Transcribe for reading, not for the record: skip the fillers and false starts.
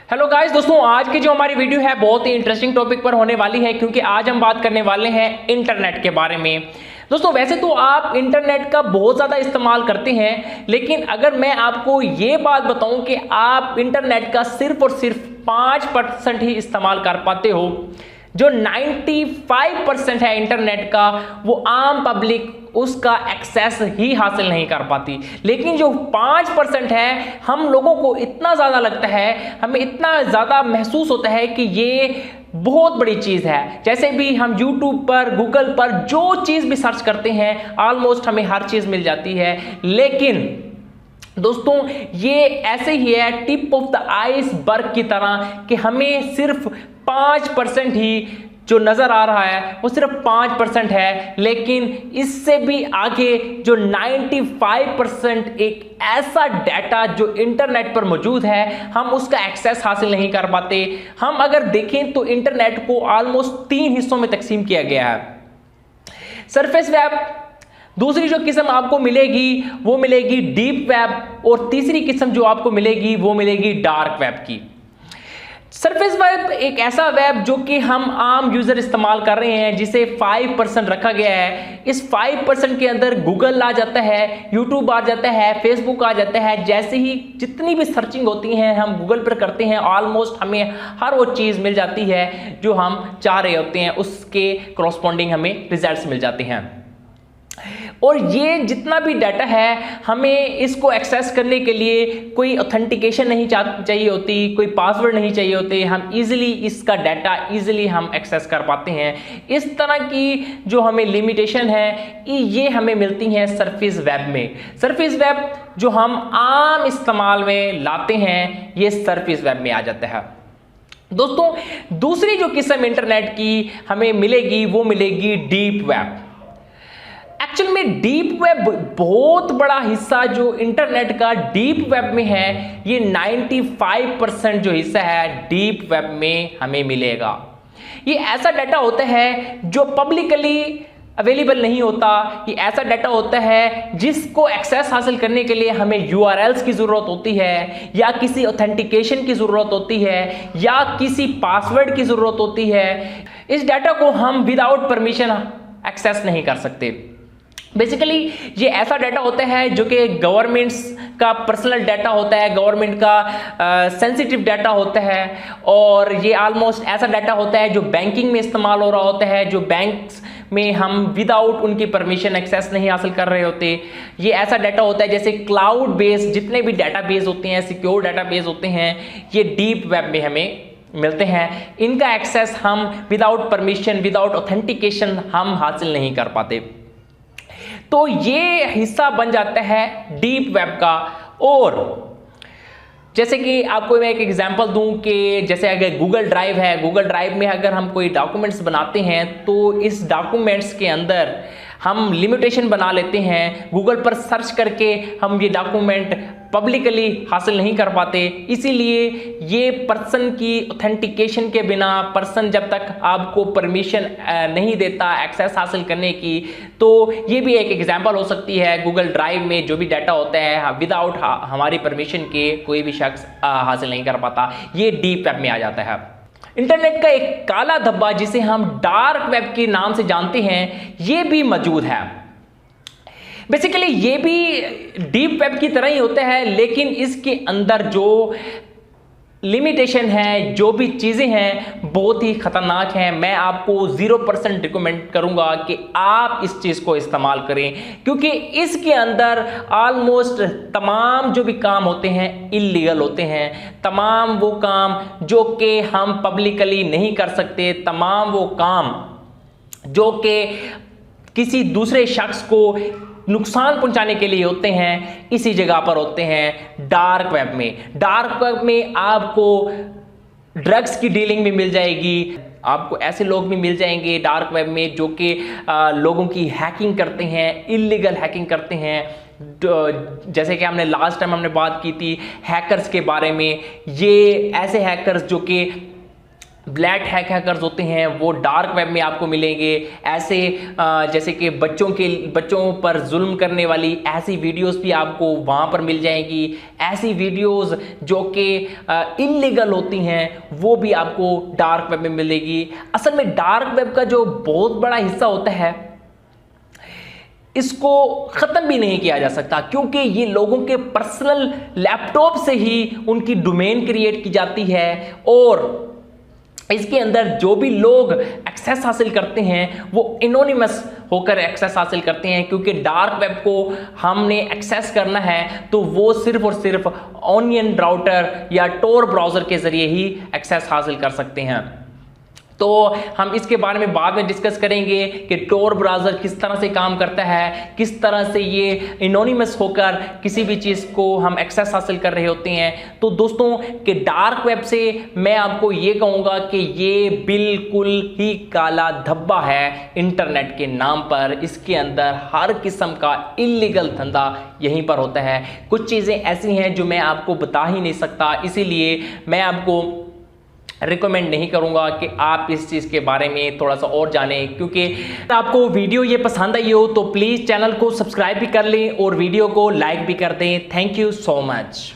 Hello guys दोस्तों, आज की जो हमारी वीडियो है बहुत ही इंटरेस्टिंग टॉपिक पर होने वाली है, क्योंकि आज हम बात करने वाले हैं इंटरनेट के बारे में। दोस्तों वैसे तो आप इंटरनेट का बहुत ज़्यादा इस्तेमाल करते हैं, लेकिन अगर मैं आपको ये बात बताऊं कि आप इंटरनेट का सिर्फ और सिर्फ 5% ही इस्तेमाल कर पाते हो, जो 95% है इंटरनेट का वो आम पब्लिक उसका एक्सेस ही हासिल नहीं कर पाती। लेकिन जो 5% है, हम लोगों को इतना ज़्यादा लगता है, हमें इतना ज़्यादा महसूस होता है कि ये बहुत बड़ी चीज़ है। जैसे भी हम YouTube पर, Google पर जो चीज़ भी सर्च करते हैं, ऑलमोस्ट हमें हर चीज़ मिल जाती है। लेकिन दोस्तों ये ऐसे ही है, टिप ऑफ द आइसबर्ग की तरह, कि हमें सिर्फ 5% ही जो नज़र आ रहा है वो सिर्फ 5% है, लेकिन इससे भी आगे जो 95% एक ऐसा डाटा जो इंटरनेट पर मौजूद है, हम उसका एक्सेस हासिल नहीं कर पाते। हम अगर देखें तो इंटरनेट को ऑलमोस्ट 3 हिस्सों में तकसीम किया गया है। सरफेस वेब, दूसरी जो किस्म आपको मिलेगी वो मिलेगी डीप वेब, और तीसरी किस्म जो आपको मिलेगी वो मिलेगी डार्क वेब की। सरफेस वेब एक ऐसा वेब जो कि हम आम यूजर इस्तेमाल कर रहे हैं, जिसे 5% रखा गया है। इस 5% के अंदर गूगल आ जाता है, यूट्यूब आ जाता है, फेसबुक आ जाता है। जैसे ही जितनी भी सर्चिंग होती हैं हम गूगल पर करते हैं, ऑलमोस्ट हमें हर वो चीज़ मिल जाती है जो हम चाह रहे होते हैं, उसके करस्पॉन्डिंग हमें रिजल्ट्स मिल जाते हैं। और ये जितना भी डाटा है, हमें इसको एक्सेस करने के लिए कोई ऑथेंटिकेशन नहीं चाहिए होती, कोई पासवर्ड नहीं चाहिए होते। हम इजीली इसका डाटा इजीली हम एक्सेस कर पाते हैं। इस तरह की जो हमें लिमिटेशन है ये हमें मिलती हैं सरफेस वेब में। सरफेस वेब जो हम आम इस्तेमाल में लाते हैं, ये सरफेस वेब में आ जाता है। दोस्तों दूसरी जो किस्म इंटरनेट की हमें मिलेगी वो मिलेगी डीप वेब। एक्चुअल में डीप वेब बहुत बड़ा हिस्सा जो इंटरनेट का डीप वेब में है, ये 95% जो हिस्सा है डीप वेब में हमें मिलेगा। ये ऐसा डाटा होता है जो पब्लिकली अवेलेबल नहीं होता। ये ऐसा डाटा होता है जिसको एक्सेस हासिल करने के लिए हमें URLs की ज़रूरत होती है, या किसी ऑथेंटिकेशन की ज़रूरत होती है, या किसी पासवर्ड की ज़रूरत होती है। इस डाटा को हम विदाउट परमिशन एक्सेस नहीं कर सकते। बेसिकली ये ऐसा डाटा होता है जो कि गवर्नमेंट्स का पर्सनल डाटा होता है, गवर्नमेंट का सेंसिटिव डाटा होता है, और ये ऑलमोस्ट ऐसा डाटा होता है जो बैंकिंग में इस्तेमाल हो रहा होता है, जो बैंक्स में हम विदाउट उनकी परमिशन एक्सेस नहीं हासिल कर रहे होते। ये ऐसा डाटा होता है जैसे क्लाउड बेस्ड जितने भी डाटा बेस होते हैं, सिक्योर डाटा बेस होते हैं, ये डीप वेब में हमें मिलते हैं। इनका एक्सेस हम विदाउट परमिशन, विदाउट ऑथेंटिकेशन हम हासिल नहीं कर पाते। तो ये हिस्सा बन जाता है डीप वेब का। और जैसे कि आपको मैं एक एग्जांपल दूं कि जैसे अगर गूगल ड्राइव है, गूगल ड्राइव में अगर हम कोई डॉक्यूमेंट्स बनाते हैं तो इस डॉक्यूमेंट्स के अंदर हम लिमिटेशन बना लेते हैं। गूगल पर सर्च करके हम ये डॉक्यूमेंट पब्लिकली हासिल नहीं कर पाते। इसीलिए ये पर्सन की ऑथेंटिकेशन के बिना, पर्सन जब तक आपको परमिशन नहीं देता एक्सेस हासिल करने की, तो ये भी एक एग्जांपल हो सकती है। गूगल ड्राइव में जो भी डाटा होता है विदाउट हमारी परमिशन के कोई भी शख्स हासिल नहीं कर पाता। ये डीप वेब में आ जाता है। इंटरनेट का एक काला धब्बा जिसे हम डार्क वेब के नाम से जानते हैं, ये भी मौजूद है। बेसिकली ये भी डीप वेब की तरह ही होता है, लेकिन इसके अंदर जो लिमिटेशन है, जो भी चीज़ें हैं, बहुत ही खतरनाक हैं। मैं आपको 0% रिकमेंड करूंगा कि आप इस चीज़ को इस्तेमाल करें, क्योंकि इसके अंदर ऑलमोस्ट तमाम जो भी काम होते हैं इल्लीगल होते हैं। तमाम वो काम जो कि हम पब्लिकली नहीं कर सकते, तमाम वो काम जो कि किसी दूसरे शख्स को नुकसान पहुंचाने के लिए होते हैं, इसी जगह पर होते हैं डार्क वेब में। डार्क वेब में आपको ड्रग्स की डीलिंग भी मिल जाएगी, आपको ऐसे लोग भी मिल जाएंगे डार्क वेब में जो कि लोगों की हैकिंग करते हैं, इल्लीगल हैकिंग करते हैं। जैसे कि हमने लास्ट टाइम हमने बात की थी हैकर्स के बारे में। ये ऐसे हैकर्स जो कि ब्लैक हैकर्स होते हैं वो डार्क वेब में आपको मिलेंगे। ऐसे जैसे कि बच्चों पर जुल्म करने वाली ऐसी वीडियोस भी आपको वहाँ पर मिल जाएंगी। ऐसी वीडियोस जो कि इल्लीगल होती हैं वो भी आपको डार्क वेब में मिलेगी। असल में डार्क वेब का जो बहुत बड़ा हिस्सा होता है इसको ख़त्म भी नहीं किया जा सकता, क्योंकि ये लोगों के पर्सनल लैपटॉप से ही उनकी डोमेन क्रिएट की जाती है और इसके अंदर जो भी लोग एक्सेस हासिल करते हैं वो एनोनिमस होकर एक्सेस हासिल करते हैं, क्योंकि डार्क वेब को हमने एक्सेस करना है तो वो सिर्फ और सिर्फ ऑनियन राउटर या टोर ब्राउज़र के ज़रिए ही एक्सेस हासिल कर सकते हैं। तो हम इसके बारे में बाद में डिस्कस करेंगे कि टोर ब्राउज़र किस तरह से काम करता है, किस तरह से ये एनोनिमस होकर किसी भी चीज़ को हम एक्सेस हासिल कर रहे होते हैं। तो दोस्तों कि डार्क वेब से मैं आपको ये कहूँगा कि ये बिल्कुल ही काला धब्बा है इंटरनेट के नाम पर। इसके अंदर हर किस्म का इल्लीगल धंधा यहीं पर होता है। कुछ चीज़ें ऐसी हैं जो मैं आपको बता ही नहीं सकता, इसीलिए मैं आपको रिकमेंड नहीं करूंगा कि आप इस चीज़ के बारे में थोड़ा सा और जानें। क्योंकि आपको वीडियो ये पसंद आई हो तो प्लीज़ चैनल को सब्सक्राइब भी कर लें और वीडियो को लाइक भी कर दें। Thank you so much.